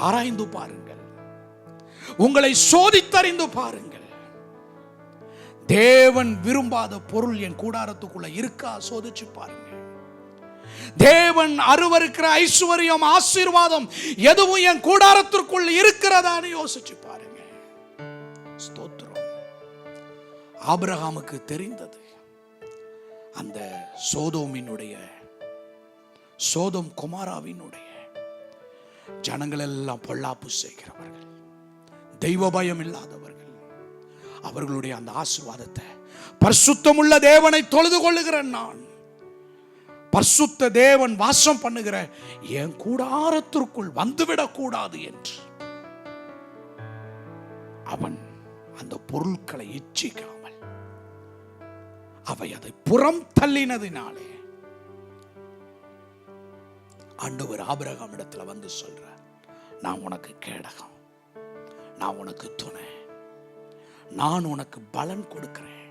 ஆராய்ந்து பாருங்கள், உங்களை சோதித்தறிந்து பாருங்கள். தேவன் விரும்பாத பொருள் என் கூடாரத்துக்குள்ள இருக்கா சோதிச்சு பாருங்க. தேவன் அருவருக்கிற ஐஸ்வர்யம், ஆசீர்வாதம் எதுவும் என் கூடாரத்திற்குள் இருக்கிறதான்னு யோசிச்சு பாருங்க. ஸ்தோத்திரம். ஆபிரகாமுக்கு தெரிந்தது, அந்த சோதோம் குமாராவினுடைய ஜனங்கள் எல்லாம் பொல்லாப்பு செய்கிறவர்கள், தெய்வ பயம் இல்லாதவர்கள். அவர்களுடைய அந்த ஆசீர்வாதத்தை, பரிசுத்தமுள்ள தேவனை தொழுது கொள்ளுகிற நான், பரிசுத்த தேவன் வாசம் பண்ணுகிற என் கூடாரத்திற்குள் வந்துவிடக் கூடாது என்று அவன் அந்த பொருட்களை இச்சிக்காமல் அவை அதை புறம் தள்ளினதினாலே ஆண்டவர் ஆபிரகாம் இடத்துல வந்து சொல்றார், நான் உனக்கு கேடகம், நான் உனக்கு துணை, நான் உனக்கு பலன் கொடுக்கிறேன்.